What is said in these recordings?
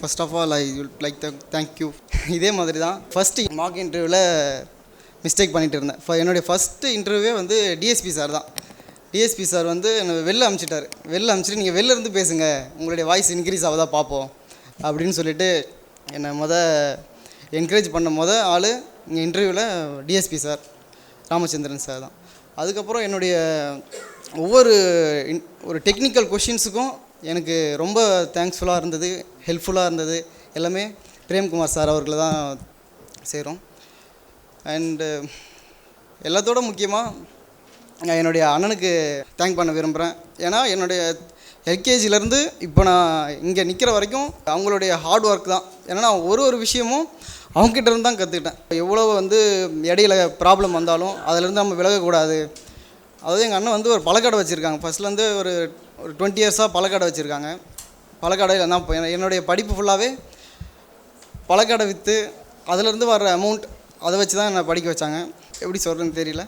First of all I would like thank you. இதே மாதிரி தான் ஃபஸ்ட்டு மார்க் இன்டர்வியூவில் மிஸ்டேக் பண்ணிகிட்டு இருந்தேன். என்னுடைய ஃபஸ்ட்டு இன்டர்வியூவே வந்து டிஎஸ்பி சார் தான். டிஎஸ்பி சார் வந்து என்னை வெளில அனுப்பிச்சிட்டார். வெளில அனுப்பிச்சிட்டு நீங்கள் வெளில இருந்து பேசுங்க, உங்களுடைய வாய்ஸ் இன்க்ரீஸ் ஆகுதா பார்ப்போம் அப்படின்னு சொல்லிட்டு என்னை என்கரேஜ் பண்ண ஆள் இங்கே இன்டர்வியூவில் டிஎஸ்பி சார் ராமச்சந்திரன் சார் தான். அதுக்கப்புறம் என்னுடைய ஒவ்வொரு ஒரு டெக்னிக்கல் கொஷின்ஸுக்கும் எனக்கு ரொம்ப தேங்க்ஸ்ஃபுல்லாக இருந்தது, ஹெல்ப்ஃபுல்லாக இருந்தது. எல்லாமே பிரேம்குமார் சார் அவர்களை தான் சேரும். அண்டு எல்லாத்தோட முக்கியமாக நான் என்னுடைய அண்ணனுக்கு தேங்க் பண்ண விரும்புகிறேன். ஏன்னா என்னுடைய எல்கேஜிலேருந்து இப்போ நான் இங்கே நிற்கிற வரைக்கும் அவங்களுடைய ஹார்ட் ஒர்க் தான். ஏன்னா நான் ஒரு விஷயமும் அவங்ககிட்ட இருந்து தான் கற்றுக்கிட்டேன். எவ்வளோ வந்து இடையில ப்ராப்ளம் வந்தாலும் அதிலேருந்து நம்ம விலகக்கூடாது. அதாவது எங்கள் அண்ணன் வந்து ஒரு பழக்கடை வச்சுருக்காங்க. ஃபஸ்ட்லேருந்து ஒரு 20 இயர்ஸாக பழக்கடை வச்சுருக்காங்க. பழக்கடையில் தான் என்னுடைய படிப்பு ஃபுல்லாகவே பழக்கடை விற்று அதிலேருந்து வர்ற அமௌண்ட் அதை வச்சு தான் என்னை படிக்க வச்சாங்க. எப்படி சொல்கிறேன்னு தெரியல.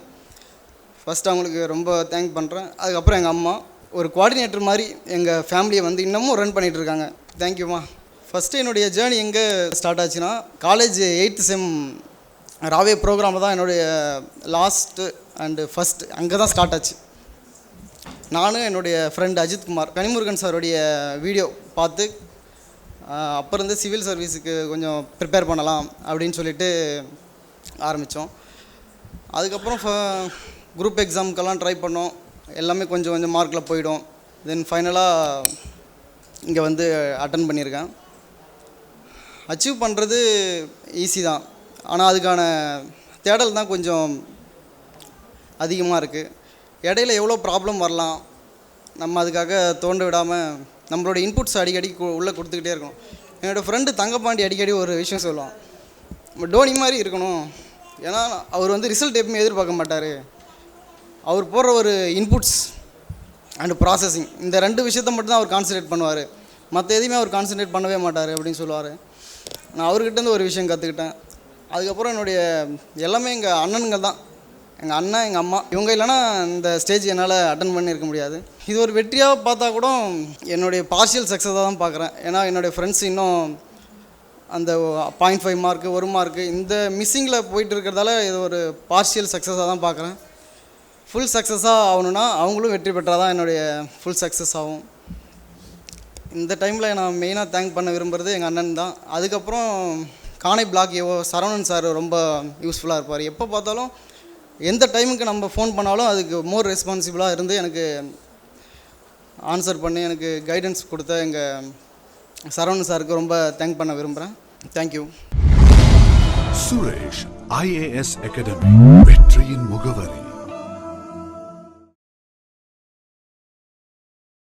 ஃபஸ்ட்டு அவங்களுக்கு ரொம்ப தேங்க் பண்ணுறேன். அதுக்கப்புறம் எங்கள் அம்மா ஒரு கோஆர்டினேட்டர் மாதிரி எங்கள் ஃபேமிலியை வந்து இன்னமும் ரன் பண்ணிகிட்ருக்காங்க. தேங்க்யூம்மா. ஃபஸ்ட்டு என்னுடைய ஜேர்னி எங்கே ஸ்டார்ட் ஆச்சுன்னா, காலேஜ் 8th செம் ராவே ப்ரோக்ராமில் தான் என்னுடைய லாஸ்ட்டு அண்டு ஃபஸ்ட்டு அங்கே தான் ஸ்டார்ட் ஆச்சு. நானும் என்னுடைய ஃப்ரெண்ட் அஜித்குமார் கனிமுருகன் சாருடைய வீடியோ பார்த்து அப்போ இருந்து சிவில் சர்வீஸுக்கு கொஞ்சம் ப்ரிப்பேர் பண்ணலாம் அப்படின்னு சொல்லிட்டு ஆரம்பித்தோம். அதுக்கப்புறம் குரூப் எக்ஸாமுக்கெல்லாம் ட்ரை பண்ணோம். எல்லாமே கொஞ்சம் கொஞ்சம் மார்க்கில் போயிடும். தென் ஃபைனலாக இங்கே வந்து அட்டன் பண்ணியிருக்கேன். அச்சீவ் பண்ணுறது ஈஸி தான், ஆனால் அதுக்கான தேடல் தான் கொஞ்சம் அதிகமாக இருக்குது. இடையில எவ்வளோ ப்ராப்ளம் வரலாம், நம்ம அதுக்காக தோண்ட விடாமல் நம்மளோட இன்புட்ஸ் அடிக்கடி உள்ளே கொடுத்துக்கிட்டே இருக்கணும். என்னோடய ஃப்ரெண்டு தங்கப்பாண்டி அடிக்கடி ஒரு விஷயம் சொல்லுவான், நம்ம டோனி மாதிரி இருக்கணும். ஏன்னா அவர் வந்து ரிசல்ட் எப்பவுமே எதிர்பார்க்க மாட்டார். அவர் போடுற ஒரு இன்புட்ஸ் அண்டு ப்ராசஸிங், இந்த 2 விஷயத்தை மட்டும்தான் அவர் கான்சன்ட்ரேட் பண்ணுவார். மற்ற எதையுமே அவர் கான்சன்ட்ரேட் பண்ணவே மாட்டார் அப்படின்னு சொல்லுவார். நான் அவர்கிட்டேருந்து ஒரு விஷயம் கற்றுக்கிட்டேன். அதுக்கப்புறம் என்னுடைய எல்லாமே எங்கள் அண்ணனுங்க தான். எங்கள் அண்ணன், எங்கள் அம்மா, இவங்க இல்லைனா இந்த ஸ்டேஜ் என்னால் அட்டன் பண்ணியிருக்க முடியாது. இது ஒரு வெற்றியாக பார்த்தா கூட என்னுடைய பார்ஷியல் சக்ஸஸாக தான் பார்க்குறேன். ஏன்னா என்னுடைய ஃப்ரெண்ட்ஸ் இன்னும் அந்த 0.5 மார்க்கு 1 மார்க்கு இந்த மிஸ்ஸிங்கில் போயிட்டு இருக்கிறதால இது ஒரு பார்ஷியல் சக்ஸஸாக தான் பார்க்குறேன். ஃபுல் சக்ஸஸாக ஆகணுன்னா அவங்களும் வெற்றி பெற்றால் தான் என்னுடைய ஃபுல் சக்ஸஸ் ஆகும். இந்த டைமில் நான் மெயினாக தேங்க் பண்ண விரும்புகிறது எங்கள் அண்ணன் தான். அதுக்கப்புறம் கானை பிளாக் சரவணன் சார் ரொம்ப யூஸ்ஃபுல்லாக இருப்பார். எப்போ பார்த்தாலும் எந்த டைமுக்கு நம்ம ஃபோன் பண்ணாலும் அதுக்கு மோர் ரெஸ்பான்சிபிளாக இருந்து எனக்கு ஆன்சர் பண்ணி எனக்கு கைடன்ஸ் கொடுத்த எங்கள் சரவணன் சாருக்கு ரொம்ப தேங்க் பண்ண விரும்புகிறேன். தேங்க்யூ. சுரேஷ் IAS அகாடமி வெற்றியின் முகவர்.